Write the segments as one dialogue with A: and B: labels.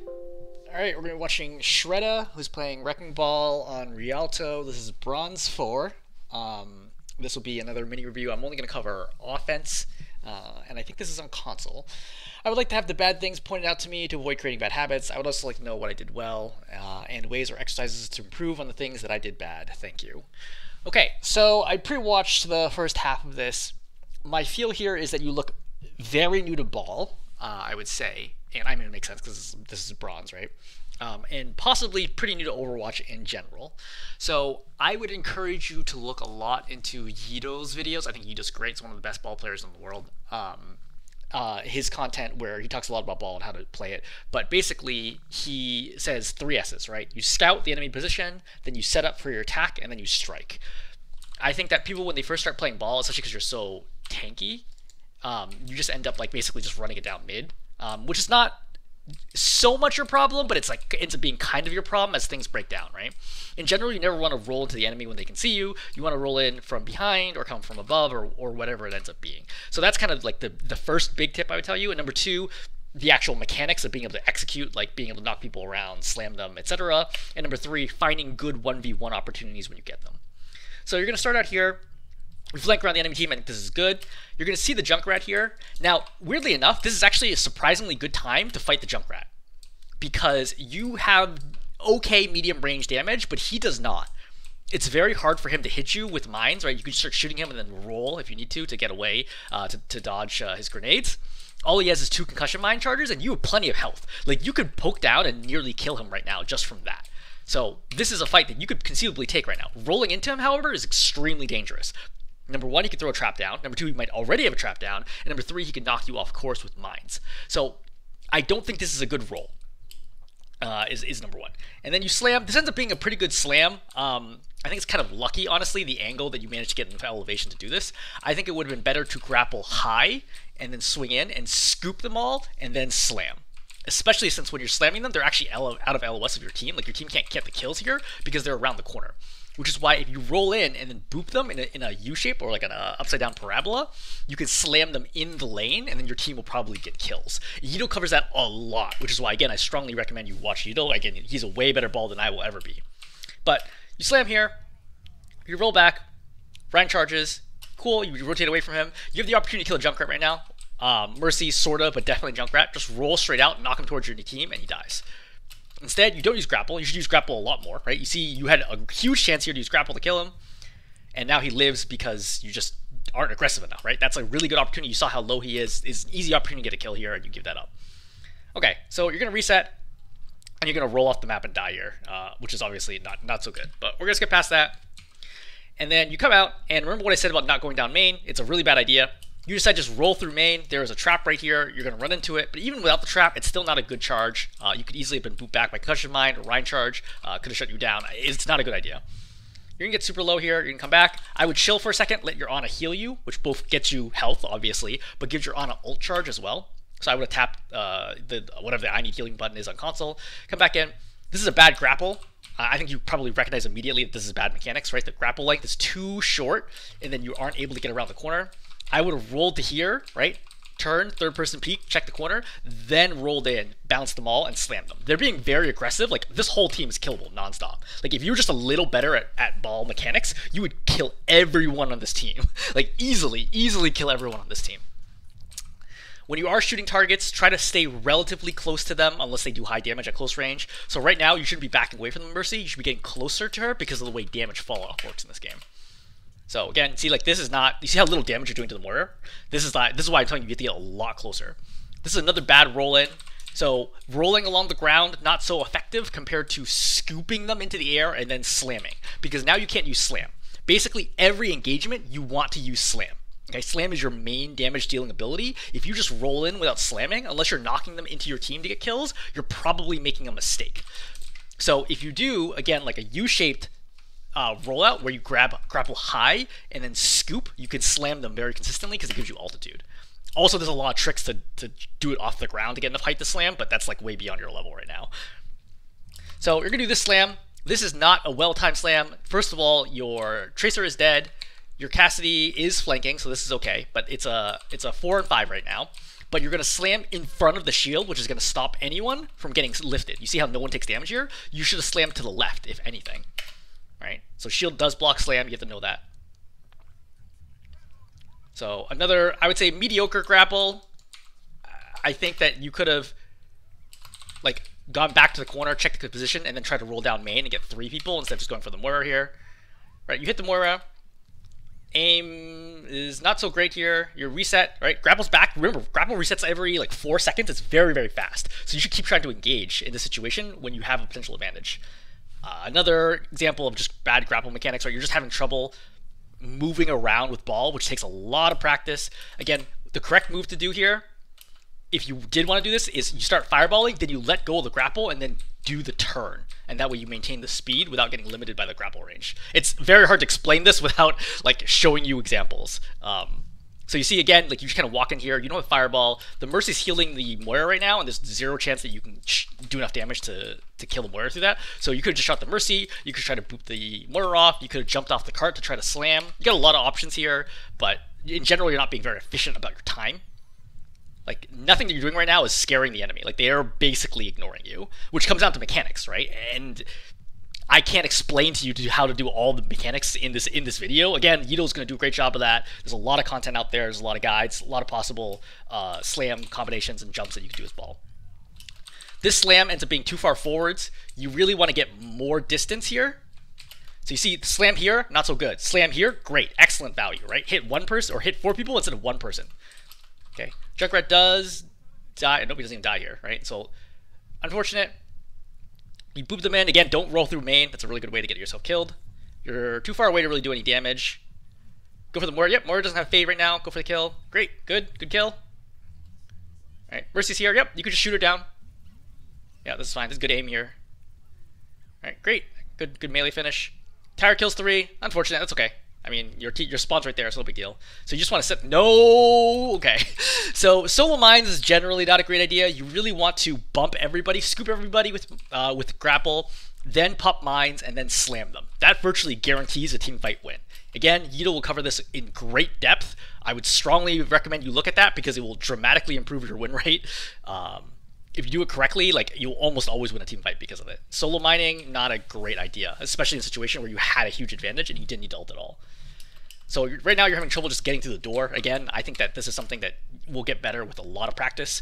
A: Alright, we're going to be watching Shredda, who's playing Wrecking Ball on Rialto. This is Bronze 4. This will be another mini review. I'm only going to cover offense, and I think this is on console. I would like to have the bad things pointed out to me to avoid creating bad habits. I would also like to know what I did well, and ways or exercises to improve on the things that I did bad. Thank you. Okay, so I pre-watched the first half of this. My feel here is that you look very new to ball, I would say, and I mean it makes sense because this is bronze, right? And possibly pretty new to Overwatch in general. So I would encourage you to look a lot into Yito's videos. I think Yito's great. He's one of the best ball players in the world. His content where he talks a lot about ball and how to play it. But basically, he says 3 S's, right? You scout the enemy position, then you set up for your attack, and then you strike. I think that people, when they first start playing ball, especially because you're so tanky, you just end up like basically just running it down mid, which is not so much your problem, but it's like ends up being kind of your problem as things break down, right? In general, you never want to roll into the enemy when they can see you. You want to roll in from behind or come from above or whatever it ends up being. So that's kind of like the first big tip I would tell you. And number 2, the actual mechanics of being able to execute, like being able to knock people around, slam them, etc. And number 3, finding good 1v1 opportunities when you get them. So you're going to start out here. We flank around the enemy team. I think this is good. You're going to see the Junkrat here. Now, weirdly enough, this is actually a surprisingly good time to fight the Junkrat, because you have okay medium range damage, but he does not. It's very hard for him to hit you with mines, right? You can start shooting him and then roll if you need to get away to dodge his grenades. All he has is 2 concussion mine charges, and you have plenty of health. Like, you could poke down and nearly kill him right now just from that. So this is a fight that you could conceivably take right now. Rolling into him, however, is extremely dangerous. Number 1, he can throw a trap down. Number 2, he might already have a trap down. And number 3, he can knock you off course with mines. So I don't think this is a good roll, is number 1. And then you slam. This ends up being a pretty good slam. I think it's kind of lucky, honestly, the angle that you managed to get enough elevation to do this. I think it would have been better to grapple high and then swing in and scoop them all and then slam. Especially since when you're slamming them, they're actually out of LOS of your team. Like, your team can't get the kills here because they're around the corner. Which is why if you roll in and then boop them in a U-shape or like an upside down parabola, you can slam them in the lane and then your team will probably get kills. Yito covers that a lot, which is why, again, I strongly recommend you watch Yito. Again, he's a way better ball than I will ever be. But you slam here, you roll back, rank charges, cool, you rotate away from him. You have the opportunity to kill a Junkrat right now. Mercy, sorta, but definitely Junkrat. Just roll straight out, knock him towards your team, and he dies. Instead, you don't use grapple. You should use grapple a lot more, right? You see, you had a huge chance here to use grapple to kill him, and now he lives because you just aren't aggressive enough, right? That's a really good opportunity. You saw how low he is. It's an easy opportunity to get a kill here, and you give that up. Okay, so you're going to reset, and you're going to roll off the map and die here, which is obviously not so good. But we're going to skip past that. And then you come out, and remember what I said about not going down main? It's a really bad idea. You decide to just roll through main. There is a trap right here. You're going to run into it. But even without the trap, it's still not a good charge. You could easily have been booped back by concussion mine or Rhine charge. Could have shut you down. It's not a good idea. You're going to get super low here. You're going to come back. I would chill for a second. Let your Ana heal you, which both gets you health, obviously, but gives your Ana ult charge as well. So I would have tapped whatever the I need healing button is on console. Come back in. This is a bad grapple. I think you probably recognize immediately that this is bad mechanics, right? The grapple length is too short, and then you aren't able to get around the corner. I would have rolled to here, right? Turn, third-person peek, check the corner, then rolled in, bounced them all, and slammed them. They're being very aggressive. Like, this whole team is killable nonstop. Like, if you were just a little better at ball mechanics, you would kill everyone on this team. Like, easily kill everyone on this team. When you are shooting targets, try to stay relatively close to them unless they do high damage at close range. So right now, you shouldn't be backing away from the Mercy. You should be getting closer to her because of the way damage fall-off works in this game. So again, see, like, this is not, you see how little damage you're doing to the mortar? This is why I'm telling you, you have to get a lot closer. This is another bad roll-in. So rolling along the ground, not so effective compared to scooping them into the air and then slamming. Because now you can't use slam. Basically, every engagement, you want to use slam. Okay, slam is your main damage dealing ability. If you just roll in without slamming, unless you're knocking them into your team to get kills, you're probably making a mistake. So if you do, again, like a U-shaped rollout where you grapple high and then scoop, you can slam them very consistently because it gives you altitude. Also, there's a lot of tricks to do it off the ground to get enough height to slam, but that's like way beyond your level right now. So you're gonna do this slam. This is not a well-timed slam. First of all, your Tracer is dead. Your Cassidy is flanking, so this is okay, but it's a 4 and 5 right now. but you're going to slam in front of the shield, which is going to stop anyone from getting lifted. You see how no one takes damage here? You should have slammed to the left, if anything. Right? So shield does block slam, you have to know that. So another, I would say, mediocre grapple. I think that you could have like gone back to the corner, checked the position, and then tried to roll down main and get 3 people instead of just going for the Moira here. Right, you hit the Moira. Aim is not so great here. Your reset, right? Grapple's back. Remember, grapple resets every like 4 seconds. It's very, very fast. So you should keep trying to engage in this situation when you have a potential advantage. Another example of just bad grapple mechanics, right? You're just having trouble moving around with ball, which takes a lot of practice. Again, the correct move to do here, if you did want to do this, is you start fireballing, then you let go of the grapple, and then do the turn. And that way you maintain the speed without getting limited by the grapple range. It's very hard to explain this without like showing you examples. So you see, again, like you just kind of walk in here, you don't have fireball. The Mercy's healing the Moira right now, and there's 0 chance that you can do enough damage to kill the Moira through that. So you could have just shot the Mercy, you could try to boot the Moira off, you could have jumped off the cart to try to slam. You got a lot of options here, but in general, you're not being very efficient about your time. Like, nothing that you're doing right now is scaring the enemy. Like, they are basically ignoring you, which comes down to mechanics, right? And I can't explain to you how to do all the mechanics in this video. Again, Yito's going to do a great job of that. There's a lot of content out there. There's a lot of guides, a lot of possible slam combinations and jumps that you can do with ball. This slam ends up being too far forwards. You really want to get more distance here. So you see, slam here, not so good. Slam here, great, excellent value, right? Hit 1 person or hit 4 people instead of 1 person. Okay, Junkrat does die. Nobody doesn't even die here, right? So, unfortunate. You boop them in. Again, don't roll through main. That's a really good way to get yourself killed. You're too far away to really do any damage. Go for the Moira. Yep, Moira doesn't have fade right now. Go for the kill. Great, good kill. All right, Mercy's here. Yep, you could just shoot her down. Yeah, this is fine. This is good aim here. All right, great. Good melee finish. Tower kills 3. Unfortunate. That's okay. I mean, your spawn's right there. It's no big deal. So you just want to set... No! Okay. So solo mines is generally not a great idea. You really want to bump everybody, scoop everybody with grapple, then pop mines, and then slam them. That virtually guarantees a team fight win. Again, Yito will cover this in great depth. I would strongly recommend you look at that because it will dramatically improve your win rate. If you do it correctly, like, you'll almost always win a team fight because of it. Solo mining, not a great idea, especially in a situation where you had a huge advantage and you didn't need to ult at all. So right now you're having trouble just getting through the door. Again, I think that this is something that will get better with a lot of practice.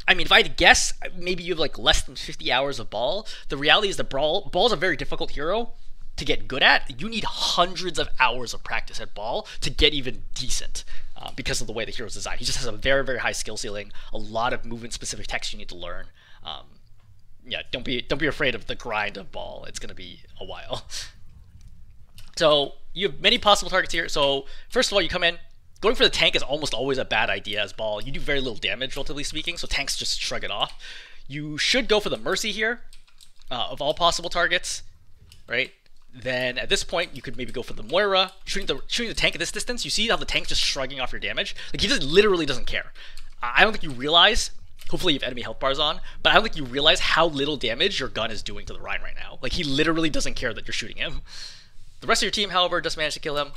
A: I mean, if I had to guess, maybe you have like less than 50 hours of ball. The reality is ball's a very difficult hero to get good at. You need hundreds of hours of practice at ball to get even decent. Because of the way the hero's designed. He just has a very, very high skill ceiling, a lot of movement-specific techs you need to learn. Yeah, don't be afraid of the grind of ball. It's going to be a while. So you have many possible targets here. So first of all, you come in. Going for the tank is almost always a bad idea as ball. You do very little damage, relatively speaking, so tanks just shrug it off. You should go for the Mercy here, of all possible targets, right? Then at this point, you could maybe go for the Moira. Shooting the tank at this distance, you see how the tank's just shrugging off your damage? Like, he just literally doesn't care. I don't think you realize, hopefully you have enemy health bars on, but I don't think you realize how little damage your gun is doing to the Rhine right now. Like, he literally doesn't care that you're shooting him. The rest of your team, however, does manage to kill him.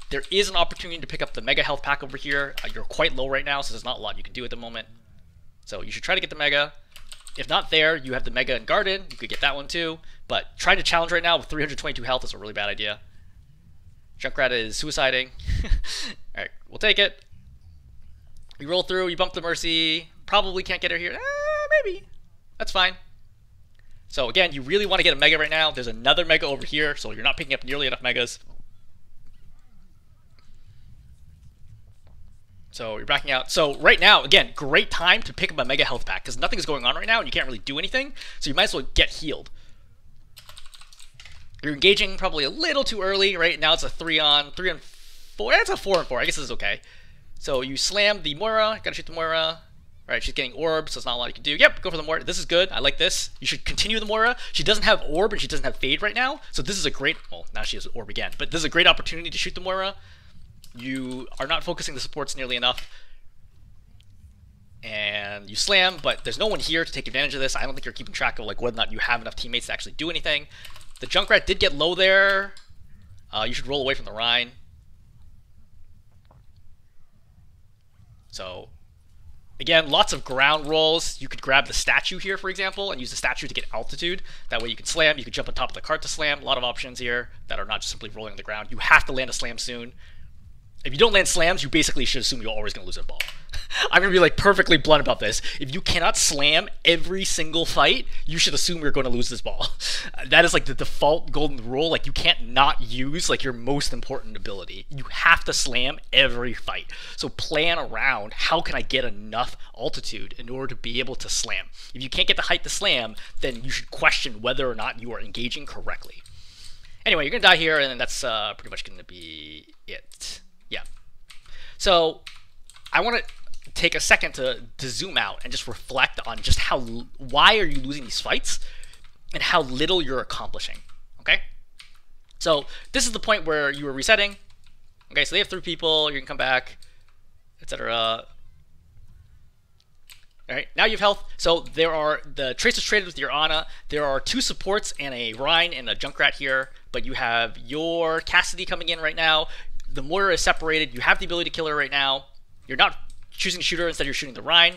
A: There is an opportunity to pick up the Mega Health Pack over here. You're quite low right now, so there's not a lot you can do at the moment. So you should try to get the Mega. If not there, you have the Mega and Garden. You could get that one too. But trying to challenge right now with 322 health is a really bad idea. Junkrat is suiciding. Alright, we'll take it. You roll through, you bump the Mercy. Probably can't get her here. Maybe. That's fine. So again, you really want to get a Mega right now. There's another Mega over here, so you're not picking up nearly enough Megas. So you're backing out. So right now, again, great time to pick up a Mega Health Pack because nothing is going on right now and you can't really do anything. So you might as well get healed. You're engaging probably a little too early. Right now it's a 3 on 4. That's a 4 on 4. I guess this is okay. So you slam the Moira. Gotta shoot the Moira. Alright, she's getting orb, so it's not a lot you can do. Yep, go for the Moira. This is good. I like this. You should continue the Moira. She doesn't have orb and she doesn't have fade right now. So this is a great... Well, now she has orb again. But this is a great opportunity to shoot the Moira. You are not focusing the supports nearly enough. And you slam, but there's no one here to take advantage of this. I don't think you're keeping track of like whether or not you have enough teammates to actually do anything. The Junkrat did get low there. You should roll away from the Rhine. So Again, lots of ground rolls. You could grab the statue here, for example, and use the statue to get altitude. That way you can slam, you can jump on top of the cart to slam. A lot of options here that are not just simply rolling on the ground. You have to land a slam soon. If you don't land slams, you basically should assume you're always going to lose a ball. I'm going to be like perfectly blunt about this. If you cannot slam every single fight, you should assume you're going to lose this ball. That is like the default golden rule. Like you can't not use like your most important ability. You have to slam every fight. So plan around how can I get enough altitude in order to be able to slam. If you can't get the height to slam, then you should question whether or not you are engaging correctly. Anyway, you're going to die here, and that's pretty much going to be it. Yeah. So I want to take a second to zoom out and just reflect on just why are you losing these fights and how little you're accomplishing. Okay. So this is the point where you were resetting. Okay. So they have 3 people. You can come back, etc. All right. Now you have health. So there are the traces traded with your Ana. There are 2 supports and a Rhine and a Junkrat here, but you have your Cassidy coming in right now. The Moira is separated. You have the ability to kill her right now. You're not choosing shooter, instead you're shooting the Rhine.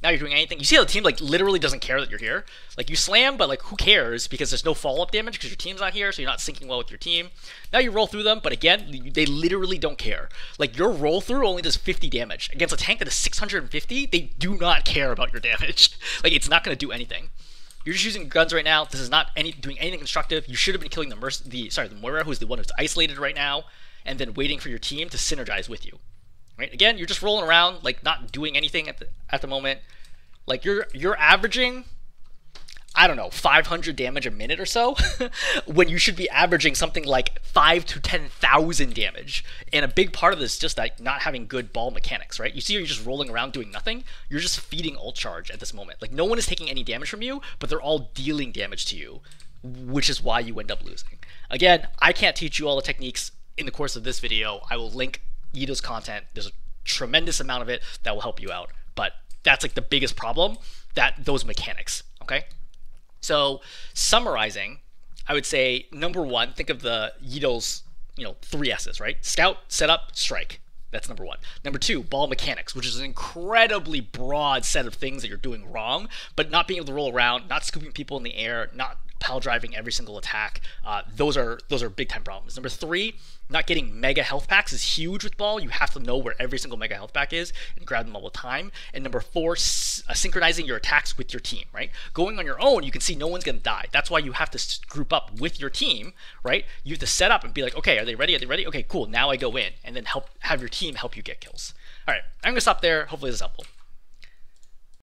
A: Now you're doing anything. You see how the team like literally doesn't care that you're here. Like you slam, but like who cares, because there's no follow-up damage because your team's not here, so you're not syncing well with your team. Now you roll through them, but again, they literally don't care. Like your roll through only does 50 damage. Against a tank that is 650, they do not care about your damage. Like it's not going to do anything. You're just using guns right now. This is not doing anything constructive. You should have been killing the Moira, who's the one who's isolated right now, and then waiting for your team to synergize with you. Right? Again, you're just rolling around, like not doing anything at the moment. Like you're averaging, I don't know, 500 damage a minute or so, when you should be averaging something like 5 to 10,000 damage. And a big part of this is just like not having good ball mechanics, right? You see, you're just rolling around doing nothing. You're just feeding ult charge at this moment. Like no one is taking any damage from you, but they're all dealing damage to you, which is why you end up losing. Again, I can't teach you all the techniques in the course of this video. I will link Yido's content. There's a tremendous amount of it that will help you out, but that's like the biggest problem, those mechanics. Okay, so summarizing, I would say number 1, think of the Yido's 3 S's, right? Scout, setup, strike. That's number 1. Number 2, ball mechanics, which is an incredibly broad set of things that you're doing wrong, but not being able to roll around, not scooping people in the air, not pile driving every single attack. Those are big time problems. Number 3, not getting mega health packs is huge with ball. You have to know where every single mega health pack is and grab them all the time. And number 4, synchronizing your attacks with your team, right? Going on your own, you can see no one's going to die. That's why you have to group up with your team, right? You have to set up and be like, okay, are they ready? Are they ready? Okay, cool. Now I go in, and then have your team help you get kills. All right, I'm going to stop there. Hopefully this is helpful.